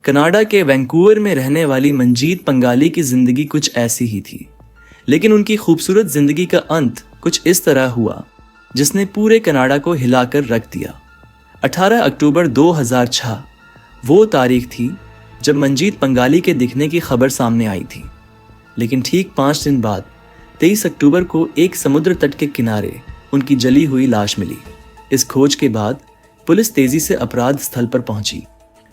Canada के Vancouver में रहने वाली मंजीत पंगाली की जिंदगी कुछ ऐसी ही थी, लेकिन उनकी खूबसूरत जिंदगी का अंत कुछ इस तरह हुआ जिसने पूरे कनाडा को हिलाकर रख दिया। 18 अक्टूबर 2006 वो तारीख थी जब मंजीत पंगाली के दिखने की खबर सामने आई थी। लेकिन ठीक 5 दिन बाद 23 अक्टूबर को एक समुद्र तट के किनारे उनकी जली हुई लाश मिली। इस खोज के बाद पुलिस तेजी से अपराध स्थल पर पहुंची।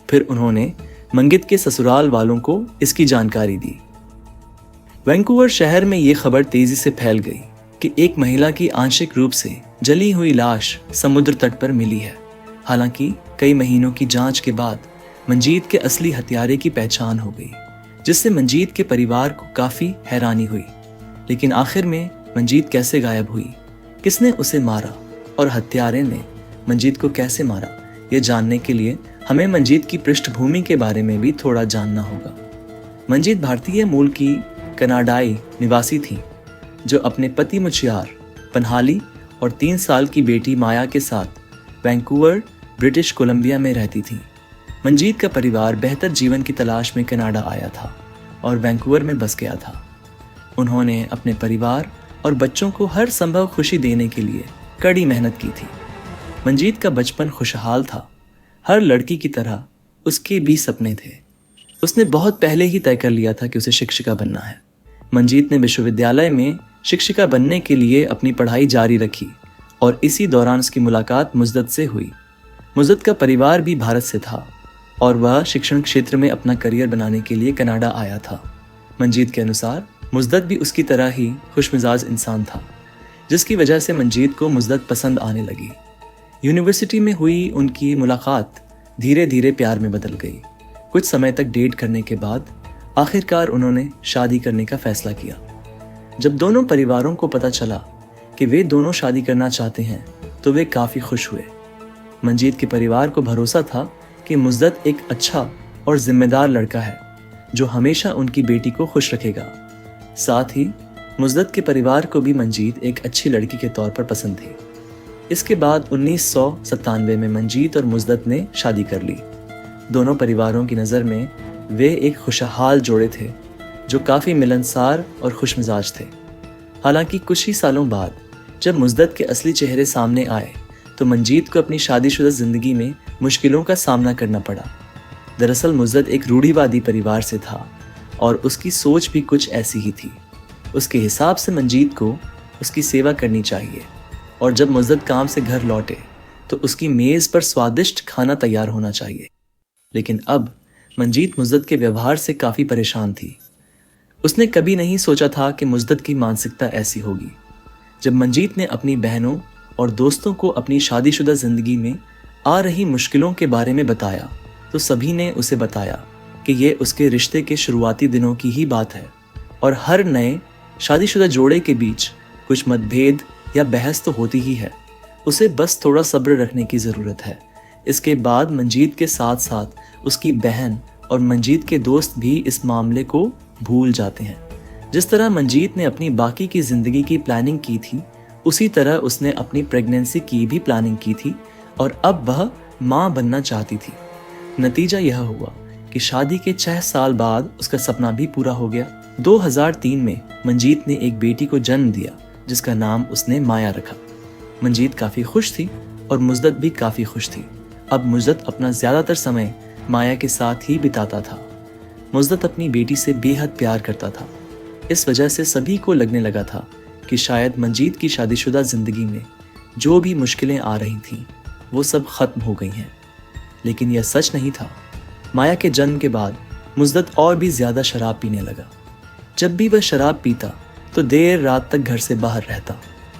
फिर उन्होंने मंगित के ससुराल वालों को इसकी जानकारी दी। वैंकूवर शहर में ये खबर तेजी से फैल गई कि एक महिला की आंशिक रूप से जली हुई लाश समुद्र तट पर मिली है। हालांकि कई महीनों की जांच के बाद मंजीत के असली हत्यारे की पहचान हो गई, जिससे मंजीत के परिवार को काफी हैरानी हुई। लेकिन आखिर में मंजीत कैसे गायब हुई, किसने उसे मारा और हत्यारे ने मंजीत को कैसे मारा, ये जानने के लिए हमें मंजीत की पृष्ठभूमि के बारे में भी थोड़ा जानना होगा। मंजीत भारतीय मूल की कनाडाई निवासी थी जो अपने पति मुचियार, पनहाली और 3 साल की बेटी माया के साथ वैंकूवर, ब्रिटिश कोलंबिया में रहती थी। मंजीत का परिवार बेहतर जीवन की तलाश में कनाडा आया था और वैंकूवर में बस गया था। उन्होंने अपने परिवार और बच्चों को हर संभव खुशी देने के लिए कड़ी मेहनत की थी। मंजीत का बचपन खुशहाल था। हर लड़की की तरह उसके भी सपने थे। उसने बहुत पहले ही तय कर लिया था कि उसे शिक्षिका बनना है। मंजीत ने विश्वविद्यालय में शिक्षिका बनने के लिए अपनी पढ़ाई जारी रखी और इसी दौरान उसकी मुलाकात मुज्जत से हुई। मुज्जत का परिवार भी भारत से था और वह शिक्षण क्षेत्र में अपना करियर बनाने के लिए कनाडा आया था। मंजीत के अनुसार मुज्जत भी उसकी तरह ही खुशमिजाज इंसान था, जिसकी वजह से मंजीत को मुज्जत पसंद आने लगी। यूनिवर्सिटी में हुई उनकी मुलाकात धीरे धीरे प्यार में बदल गई। कुछ समय तक डेट करने के बाद आखिरकार उन्होंने शादी करने का फैसला किया। जब दोनों परिवारों को पता चला कि वे दोनों शादी करना चाहते हैं तो वे काफ़ी खुश हुए। मंजीत के परिवार को भरोसा था कि मुज्जत एक अच्छा और जिम्मेदार लड़का है जो हमेशा उनकी बेटी को खुश रखेगा। साथ ही मुज्जत के परिवार को भी मंजीत एक अच्छी लड़की के तौर पर पसंद थी। इसके बाद 1997 में मंजीत और मुज्जत ने शादी कर ली। दोनों परिवारों की नज़र में वे एक खुशहाल जोड़े थे जो काफ़ी मिलनसार और खुशमिजाज थे। हालांकि कुछ ही सालों बाद जब मुज्जत के असली चेहरे सामने आए तो मंजीत को अपनी शादीशुदा जिंदगी में मुश्किलों का सामना करना पड़ा। दरअसल मुज्जत एक रूढ़िवादी परिवार से था और उसकी सोच भी कुछ ऐसी ही थी। उसके हिसाब से मंजीत को उसकी सेवा करनी चाहिए और जब मुज्जत काम से घर लौटे तो उसकी मेज़ पर स्वादिष्ट खाना तैयार होना चाहिए। लेकिन अब मंजीत मुज्जत के व्यवहार से काफ़ी परेशान थी। उसने कभी नहीं सोचा था कि मुज्जत की मानसिकता ऐसी होगी। जब मंजीत ने अपनी बहनों और दोस्तों को अपनी शादीशुदा ज़िंदगी में आ रही मुश्किलों के बारे में बताया तो सभी ने उसे बताया कि ये उसके रिश्ते के शुरुआती दिनों की ही बात है और हर नए शादीशुदा जोड़े के बीच कुछ मतभेद या बहस तो होती ही है। उसे बस थोड़ा सब्र रखने की ज़रूरत है। इसके बाद मंजीत के साथ साथ उसकी बहन और मंजीत के दोस्त भी इस मामले को भूल जाते हैं। जिस तरह मंजीत ने अपनी बाकी की ज़िंदगी की प्लानिंग की थी, उसी तरह उसने अपनी प्रेगनेंसी की भी प्लानिंग की थी और अब वह माँ बनना चाहती थी। नतीजा यह हुआ कि शादी के 6 साल बाद उसका सपना भी पूरा हो गया। 2003 में मंजीत ने एक बेटी को जन्म दिया जिसका नाम उसने माया रखा। मंजीत काफ़ी खुश थी और मुज्जत भी काफ़ी खुश थी। अब मुज्जत अपना ज़्यादातर समय माया के साथ ही बिताता था। मुज्जत अपनी बेटी से बेहद प्यार करता था। इस वजह से सभी को लगने लगा था कि शायद मंजीत की शादीशुदा ज़िंदगी में जो भी मुश्किलें आ रही थीं वो सब ख़त्म हो गई हैं। लेकिन यह सच नहीं था। माया के जन्म के बाद मुज्जत और भी ज़्यादा शराब पीने लगा। जब भी वह शराब पीता तो देर रात तक घर से बाहर रहता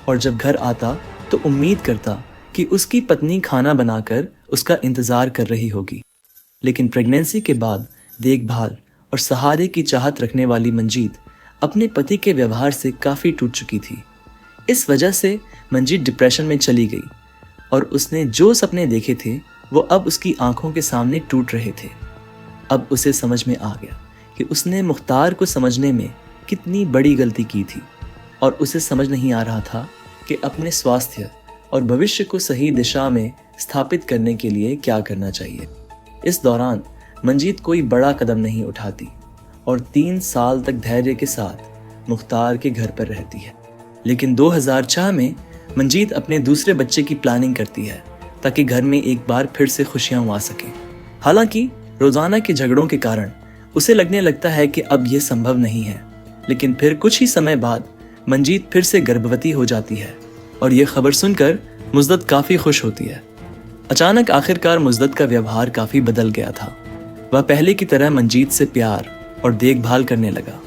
और जब घर आता तो उम्मीद करता कि उसकी पत्नी खाना बनाकर उसका इंतज़ार कर रही होगी। लेकिन प्रेगनेंसी के बाद देखभाल और सहारे की चाहत रखने वाली मंजीत अपने पति के व्यवहार से काफ़ी टूट चुकी थी। इस वजह से मंजीत डिप्रेशन में चली गई और उसने जो सपने देखे थे वो अब उसकी आंखों के सामने टूट रहे थे। अब उसे समझ में आ गया कि उसने मुख्तार को समझने में कितनी बड़ी गलती की थी और उसे समझ नहीं आ रहा था कि अपने स्वास्थ्य और भविष्य को सही दिशा में स्थापित करने के लिए क्या करना चाहिए। इस दौरान मंजीत कोई बड़ा कदम नहीं उठाती और 3 साल तक धैर्य के साथ मुख्तार के घर पर रहती है। लेकिन 2006 में मंजीत अपने दूसरे बच्चे की प्लानिंग करती है ताकि घर में एक बार फिर से खुशियां आ सकें। हालांकि रोजाना के झगड़ों के कारण उसे लगने लगता है कि अब यह संभव नहीं है, लेकिन फिर कुछ ही समय बाद मंजीत फिर से गर्भवती हो जाती है और यह खबर सुनकर मुज़द्दत काफी खुश होती है। अचानक आखिरकार मुज़द्दत का व्यवहार काफी बदल गया था। वह पहले की तरह मंजीत से प्यार और देखभाल करने लगा।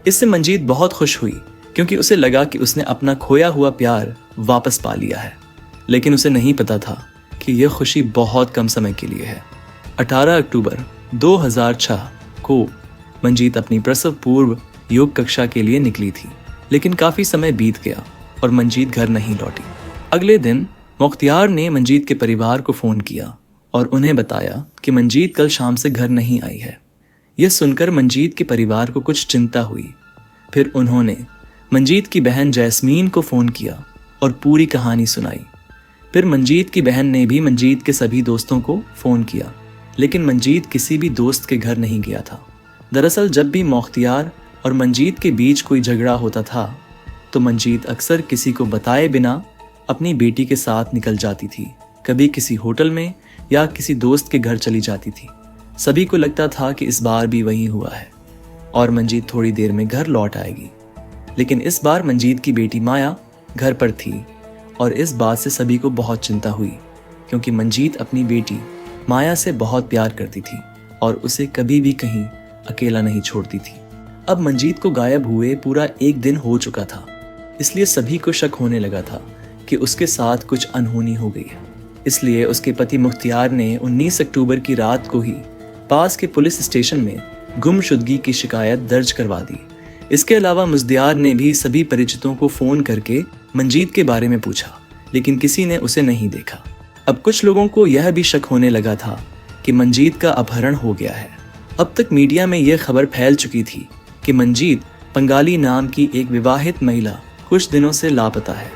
इससे मंजीत बहुत खुश हुई क्योंकि उसे लगा कि उसने अपना खोया हुआ प्यार वापस पा लिया है। लेकिन उसे नहीं पता था कि यह खुशी बहुत कम समय के लिए है। 18 अक्टूबर 2006 को मंजीत अपनी प्रसव पूर्व योग कक्षा के लिए निकली थी, लेकिन काफी समय बीत गया और मंजीत घर नहीं लौटी। अगले दिन मुख्तियार ने मंजीत के परिवार को फोन किया और उन्हें बताया कि मंजीत कल शाम से घर नहीं आई है। यह सुनकर मंजीत के परिवार को कुछ चिंता हुई। फिर उन्होंने मंजीत की बहन जैस्मीन को फोन किया और पूरी कहानी सुनाई। फिर मंजीत की बहन ने भी मंजीत के सभी दोस्तों को फोन किया, लेकिन मंजीत किसी भी दोस्त के घर नहीं गया था। दरअसल जब भी मुख्तियार और मंजीत के बीच कोई झगड़ा होता था तो मंजीत अक्सर किसी को बताए बिना अपनी बेटी के साथ निकल जाती थी। कभी किसी होटल में या किसी दोस्त के घर चली जाती थी। सभी को लगता था कि इस बार भी वही हुआ है और मंजीत थोड़ी देर में घर लौट आएगी। लेकिन इस बार मंजीत की बेटी माया घर पर थी और इस बात से सभी को बहुत चिंता हुई क्योंकि मंजीत अपनी बेटी माया से बहुत प्यार करती थी और उसे कभी भी कहीं अकेला नहीं छोड़ती थी। अब मंजीत को गायब हुए पूरा 1 दिन हो चुका था, इसलिए सभी को शक होने लगा था कि उसके साथ कुछ अनहोनी हो गई है। इसलिए उसके पति मुख्तियार ने 19 अक्टूबर की रात को ही पास के पुलिस स्टेशन में गुमशुदगी की शिकायत दर्ज करवा दी। इसके अलावा मुख्तियार ने भी सभी परिचितों को फोन करके मंजीत के बारे में पूछा, लेकिन किसी ने उसे नहीं देखा। अब कुछ लोगों को यह भी शक होने लगा था कि मंजीत का अपहरण हो गया है। अब तक मीडिया में यह खबर फैल चुकी थी कि मंजीत पंगाली नाम की एक विवाहित महिला कुछ दिनों से लापता है।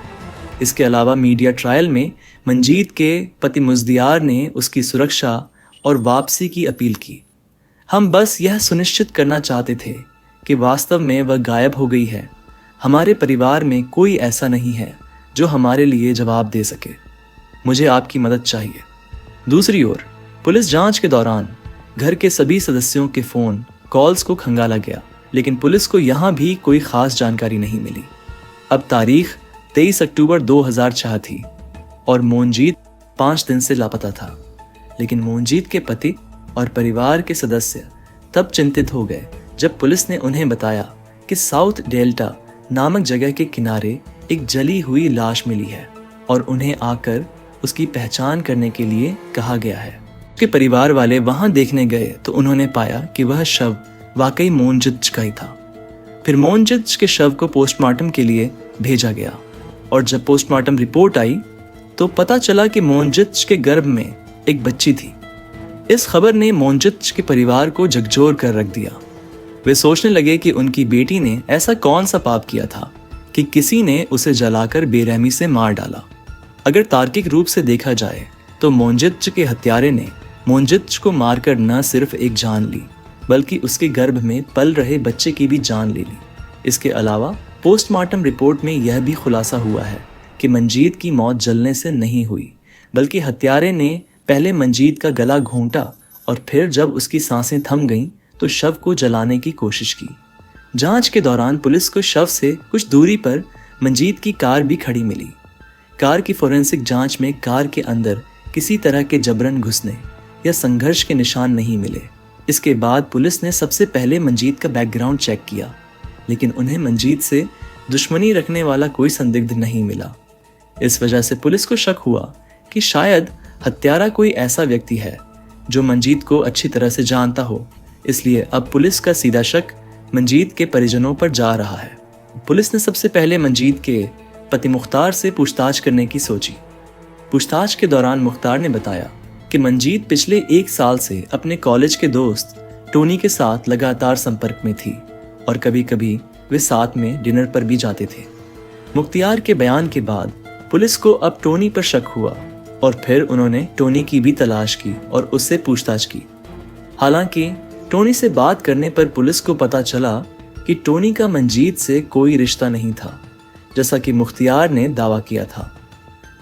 इसके अलावा मीडिया ट्रायल में मंजीत के पति मुख्तियार ने उसकी सुरक्षा और वापसी की अपील की। हम बस यह सुनिश्चित करना चाहते थे कि वास्तव में वह गायब हो गई है। हमारे परिवार में कोई ऐसा नहीं है जो हमारे लिए जवाब दे सके। मुझे आपकी मदद चाहिए। दूसरी ओर पुलिस जांच के दौरान घर के सभी सदस्यों के फोन कॉल्स को खंगाला गया, लेकिन पुलिस को यहां भी कोई खास जानकारी नहीं मिली। अब तारीख 23 अक्टूबर 2006 थी और मोनजीत 5 दिन से लापता था। लेकिन मोनजीत के पति और परिवार के सदस्य तब चिंतित हो गए जब पुलिस ने उन्हें बताया कि साउथ डेल्टा नामक जगह के किनारे एक जली हुई लाश मिली है और उन्हें आकर उसकी पहचान करने के लिए कहा गया है। उसके परिवार वाले वहां देखने गए तो उन्होंने पाया कि वह शव वाकई मोनजित का ही था। फिर मोनजित के शव को पोस्टमार्टम के लिए भेजा गया और जब पोस्टमार्टम रिपोर्ट आई तो पता चला कि मोनजित के गर्भ में एक बच्ची थी। इस खबर ने मोनजित के परिवार को झकझोर कर रख दिया। वे सोचने लगे कि उनकी बेटी ने ऐसा कौन सा पाप किया था कि किसी ने उसे जलाकर बेरहमी से मार डाला। अगर तार्किक रूप से देखा जाए तो मोनजित के हत्यारे ने मोनजित को मारकर न सिर्फ एक जान ली बल्कि उसके गर्भ में पल रहे बच्चे की भी जान ले ली। इसके अलावा पोस्टमार्टम रिपोर्ट में यह भी खुलासा हुआ है कि मंजीत की मौत जलने से नहीं हुई, बल्कि हत्यारे ने पहले मंजीत का गला घोंटा और फिर जब उसकी सांसें थम गईं तो शव को जलाने की कोशिश की। जांच के दौरान पुलिस को शव से कुछ दूरी पर मंजीत की कार भी खड़ी मिली। कार की फोरेंसिक जांच में कार के अंदर किसी तरह के जबरन घुसने या संघर्ष के निशान नहीं मिले। इसके बाद पुलिस ने सबसे पहले मंजीत का बैकग्राउंड चेक किया, लेकिन उन्हें मंजीत से दुश्मनी रखने वाला कोई संदिग्ध नहीं मिला। इस वजह से पुलिस को शक हुआ कि शायद हत्यारा कोई ऐसा व्यक्ति है जो मंजीत को अच्छी तरह से जानता हो। इसलिए अब पुलिस का सीधा शक मंजीत के परिजनों पर जा रहा है। पुलिस ने सबसे पहले मंजीत के पति मुख्तार से पूछताछ करने की सोची। पूछताछ के दौरान मुख्तार ने बताया कि मंजीत पिछले 1 साल से अपने कॉलेज के दोस्त टोनी के साथ लगातार संपर्क में थी और कभी कभी वे साथ में डिनर पर भी जाते थे। मुख्तियार के बयान के बाद पुलिस को अब टोनी पर शक हुआ और फिर उन्होंने टोनी की भी तलाश की और उससे पूछताछ की। हालांकि टोनी से बात करने पर पुलिस को पता चला कि टोनी का मंजीत से कोई रिश्ता नहीं था, जैसा कि मुख्तियार ने दावा किया था।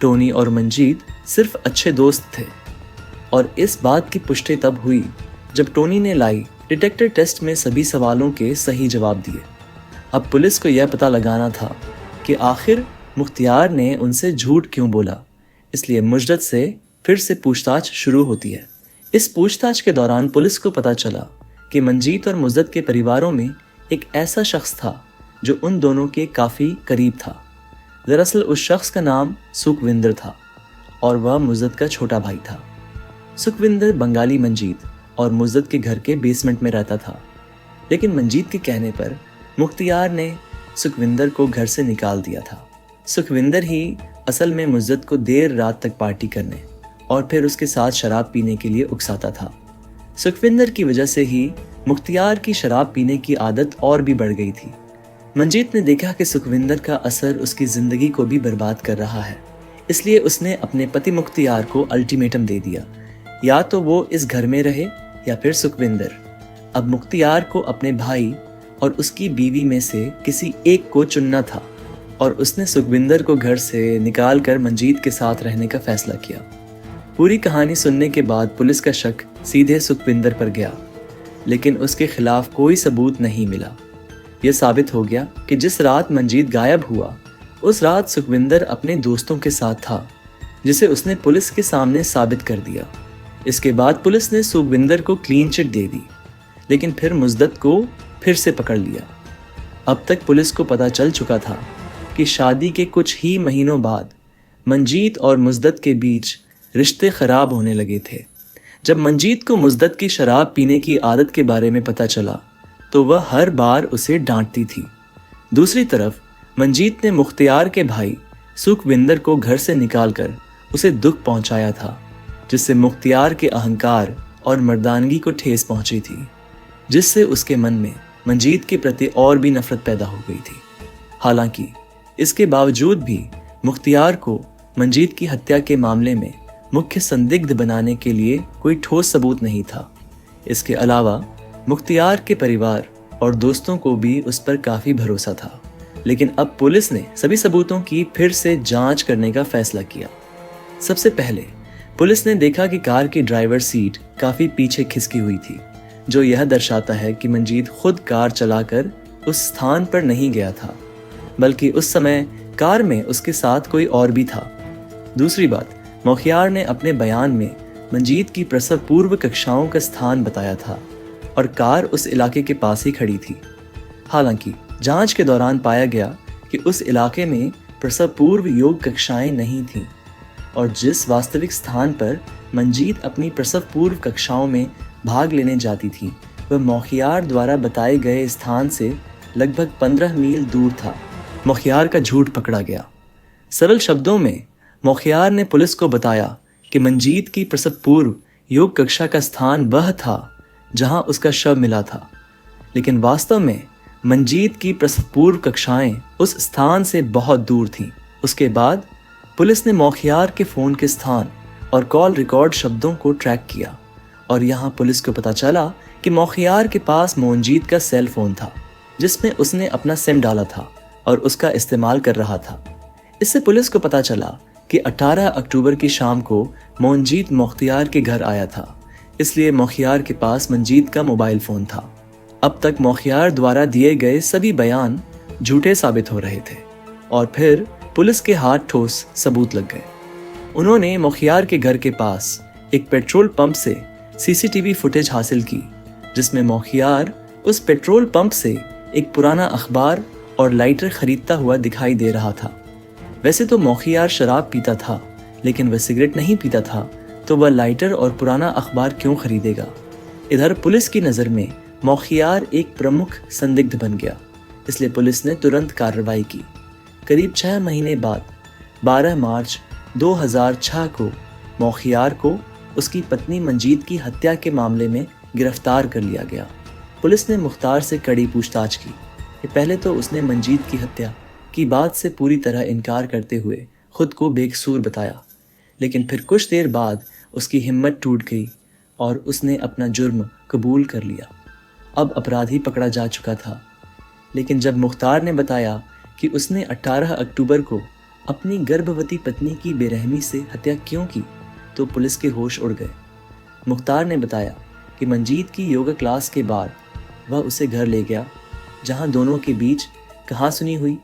टोनी और मंजीत सिर्फ अच्छे दोस्त थे और इस बात की पुष्टि तब हुई जब टोनी ने लाई डिटेक्टर टेस्ट में सभी सवालों के सही जवाब दिए। अब पुलिस को यह पता लगाना था कि आखिर मुख्तियार ने उनसे झूठ क्यों बोला, इसलिए मुजद्दत से फिर से पूछताछ शुरू होती है। इस पूछताछ के दौरान पुलिस को पता चला कि मंजीत और मुजद्दत के परिवारों में एक ऐसा शख्स था जो उन दोनों के काफ़ी करीब था। दरअसल उस शख्स का नाम सुखविंदर था और वह मुजद्दत का छोटा भाई था। सुखविंदर बंगाली मंजीत और मुजद्दत के घर के बेसमेंट में रहता था, लेकिन मंजीत के कहने पर मुख्तियार ने सुखविंदर को घर से निकाल दिया था। सुखविंदर ही असल में मुजद्दत को देर रात तक पार्टी करने और फिर उसके साथ शराब पीने के लिए उकसाता था। सुखविंदर की वजह से ही मुख्तियार की शराब पीने की आदत और भी बढ़ गई थी। मंजीत ने देखा कि सुखविंदर का असर उसकी ज़िंदगी को भी बर्बाद कर रहा है, इसलिए उसने अपने पति मुख्तियार को अल्टीमेटम दे दिया, या तो वो इस घर में रहे या फिर सुखविंदर। अब मुख्तियार को अपने भाई और उसकी बीवी में से किसी एक को चुनना था और उसने सुखविंदर को घर से निकाल कर मंजीत के साथ रहने का फैसला किया। पूरी कहानी सुनने के बाद पुलिस का शक सीधे सुखविंदर पर गया, लेकिन उसके खिलाफ कोई सबूत नहीं मिला। यह साबित हो गया कि जिस रात मंजीत गायब हुआ उस रात सुखविंदर अपने दोस्तों के साथ था, जिसे उसने पुलिस के सामने साबित कर दिया। इसके बाद पुलिस ने सुखविंदर को क्लीन चिट दे दी, लेकिन फिर मुजद्दत को फिर से पकड़ लिया। अब तक पुलिस को पता चल चुका था कि शादी के कुछ ही महीनों बाद मंजीत और मुजद्दत के बीच रिश्ते खराब होने लगे थे। जब मंजीत को मुजद्दत की शराब पीने की आदत के बारे में पता चला तो वह हर बार उसे डांटती थी। दूसरी तरफ मंजीत ने मुख्तियार के भाई सुखविंदर को घर से निकालकर उसे दुख पहुंचाया था, जिससे मुख्तियार के अहंकार और मर्दानगी को ठेस पहुंची थी, जिससे उसके मन में मंजीत के प्रति और भी नफरत पैदा हो गई थी। हालांकि इसके बावजूद भी मुख्तियार को मंजीत की हत्या के मामले में मुख्य संदिग्ध बनाने के लिए कोई ठोस सबूत नहीं था। इसके अलावा मुख्तियार के परिवार और दोस्तों को भी उस पर काफ़ी भरोसा था, लेकिन अब पुलिस ने सभी सबूतों की फिर से जांच करने का फैसला किया। सबसे पहले पुलिस ने देखा कि कार की ड्राइवर सीट काफ़ी पीछे खिसकी हुई थी, जो यह दर्शाता है कि मंजीत खुद कार चलाकर उस स्थान पर नहीं गया था, बल्कि उस समय कार में उसके साथ कोई और भी था। दूसरी बात, मुख्तियार ने अपने बयान में मंजीत की प्रसव पूर्व कक्षाओं का स्थान बताया था और कार उस इलाके के पास ही खड़ी थी। हालांकि जांच के दौरान पाया गया कि उस इलाके में प्रसव पूर्व योग कक्षाएं नहीं थीं और जिस वास्तविक स्थान पर मंजीत अपनी प्रसव पूर्व कक्षाओं में भाग लेने जाती थी वह मुख्तियार द्वारा बताए गए स्थान से लगभग 15 मील दूर था। मुख्तियार का झूठ पकड़ा गया। सरल शब्दों में मुख्तियार ने पुलिस को बताया कि मंजीत की प्रसव पूर्व योग कक्षा का स्थान वह था जहां उसका शव मिला था, लेकिन वास्तव में मंजीत की प्रसव पूर्व कक्षाएं उस स्थान से बहुत दूर थीं। उसके बाद पुलिस ने मुख्तियार के फ़ोन के स्थान और कॉल रिकॉर्ड शब्दों को ट्रैक किया और यहाँ पुलिस को पता चला कि मुख्तियार के पास मोहनजीत का सेल फ़ोन था, जिसमें उसने अपना सिम डाला था और उसका इस्तेमाल कर रहा था। इससे पुलिस को पता चला कि 18 अक्टूबर की शाम को मोहनजीत मुख्तियार के घर आया था, इसलिए मुख्तियार के पास मंजीत का मोबाइल फ़ोन था। अब तक मुख्तियार द्वारा दिए गए सभी बयान झूठे साबित हो रहे थे और फिर पुलिस के हाथ ठोस सबूत लग गए। उन्होंने मुख्तियार के घर के पास एक पेट्रोल पंप से सीसीटीवी फुटेज हासिल की, जिसमें मुख्तियार उस पेट्रोल पंप से एक पुराना अखबार और लाइटर खरीदता हुआ दिखाई दे रहा था। वैसे तो मुख्तियार शराब पीता था, लेकिन वह सिगरेट नहीं पीता था, तो वह लाइटर और पुराना अखबार क्यों खरीदेगा। इधर पुलिस की नज़र में मुख्तियार एक प्रमुख संदिग्ध बन गया, इसलिए पुलिस ने तुरंत कार्रवाई की। करीब 6 महीने बाद 12 मार्च 2006 को मुख्तियार को उसकी पत्नी मंजीत की हत्या के मामले में गिरफ्तार कर लिया गया। पुलिस ने मुख्तार से कड़ी पूछताछ की कि पहले तो उसने मंजीत की हत्या की बात से पूरी तरह इनकार करते हुए खुद को बेकसूर बताया, लेकिन फिर कुछ देर बाद उसकी हिम्मत टूट गई और उसने अपना जुर्म कबूल कर लिया। अब अपराधी पकड़ा जा चुका था। लेकिन जब मुख्तार ने बताया कि उसने 18 अक्टूबर को अपनी गर्भवती पत्नी की बेरहमी से हत्या क्यों की, तो पुलिस के होश उड़ गए। मुख्तार ने बताया कि मंजीत की योगा क्लास के बाद वह उसे घर ले गया, जहां दोनों के बीच कहासुनी हुई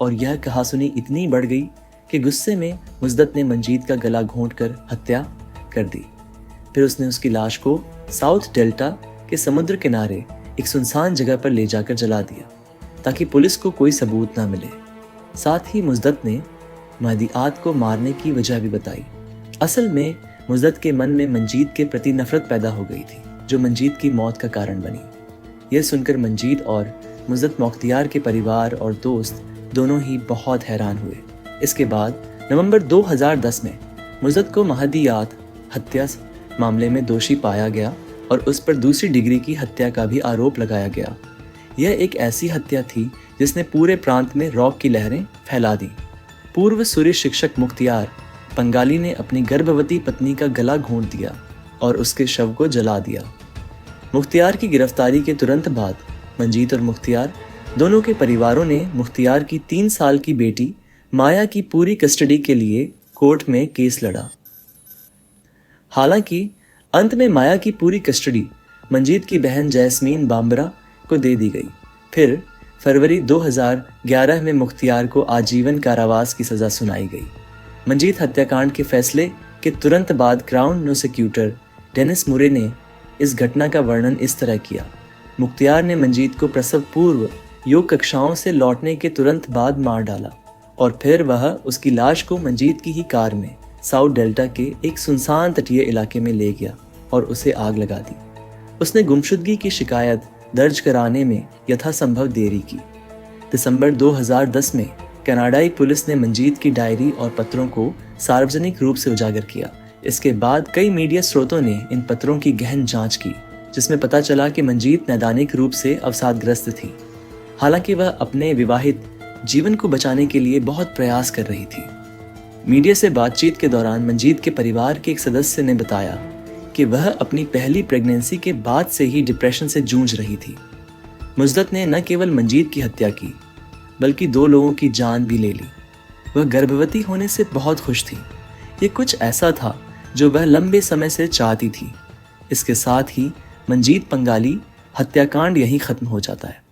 और यह कहासुनी इतनी बढ़ गई कि गुस्से में मुजद्दत ने मंजीत का गला घोंटकर हत्या कर दी। फिर उसने उसकी लाश को साउथ डेल्टा के समुद्र किनारे एक सुनसान जगह पर ले जाकर जला दिया ताकि पुलिस को कोई सबूत ना मिले। साथ ही मुजद्दत ने महदियात को मारने की वजह भी बताई। असल में मुजद्दत के मन में मंजीत के प्रति नफरत पैदा हो गई थी, जो मंजीत की मौत का कारण बनी। यह सुनकर मंजीत और मुजद्दत मोख्तियार के परिवार और दोस्त दोनों ही बहुत हैरान हुए। इसके बाद नवंबर 2010 में मुजद्दत को महदियात हत्या मामले में दोषी पाया गया और उस पर दूसरी डिग्री की हत्या का भी आरोप लगाया गया। यह एक ऐसी हत्या थी जिसने पूरे प्रांत में रौब की लहरें फैला दी। पूर्व सूर्य शिक्षक मुख्तियार पंगाली ने अपनी गर्भवती पत्नी का गला घोंट दिया और उसके शव को जला दिया। मुख्तियार की गिरफ्तारी के तुरंत बाद मंजीत और मुख्तियार दोनों के परिवारों ने मुख्तियार की 3 साल की बेटी माया की पूरी कस्टडी के लिए कोर्ट में केस लड़ा। हालांकि अंत में माया की पूरी कस्टडी मंजीत की बहन जैस्मीन बाम्बरा को दे दी गई। फिर फरवरी 2011 में मुख्तियार को आजीवन कारावास की सजा सुनाई गई। मंजीत हत्याकांड के फैसले के तुरंत बाद क्राउन प्रोसिक्यूटर डेनिस मुरे ने इस घटना का वर्णन इस तरह किया। मुख्तियार ने मंजीत को प्रसव पूर्व योग कक्षाओं से लौटने के तुरंत बाद मार डाला और फिर वह उसकी लाश को मंजीत की ही कार में साउथ डेल्टा के एक सुनसान तटीय इलाके में ले गया और उसे आग लगा दी। उसने गुमशुदगी की शिकायत दर्ज कराने में यथासंभव देरी की। दिसंबर 2010 में कनाडाई पुलिस ने मंजीत की डायरी और पत्रों को सार्वजनिक रूप से उजागर किया। इसके बाद कई मीडिया स्रोतों ने इन पत्रों की गहन जांच की, जिसमें पता चला कि मंजीत नैदानिक रूप से अवसादग्रस्त थी। हालांकि वह अपने विवाहित जीवन को बचाने के लिए बहुत प्रयास कर रही थी। मीडिया से बातचीत के दौरान मंजीत के परिवार के एक सदस्य ने बताया कि वह अपनी पहली प्रेगनेंसी के बाद से ही डिप्रेशन से जूझ रही थी। मुजद्दत ने न केवल मंजीत की हत्या की, बल्कि 2 लोगों की जान भी ले ली। वह गर्भवती होने से बहुत खुश थी। ये कुछ ऐसा था जो वह लंबे समय से चाहती थी। इसके साथ ही मंजीत पंगाली हत्याकांड यहीं खत्म हो जाता है।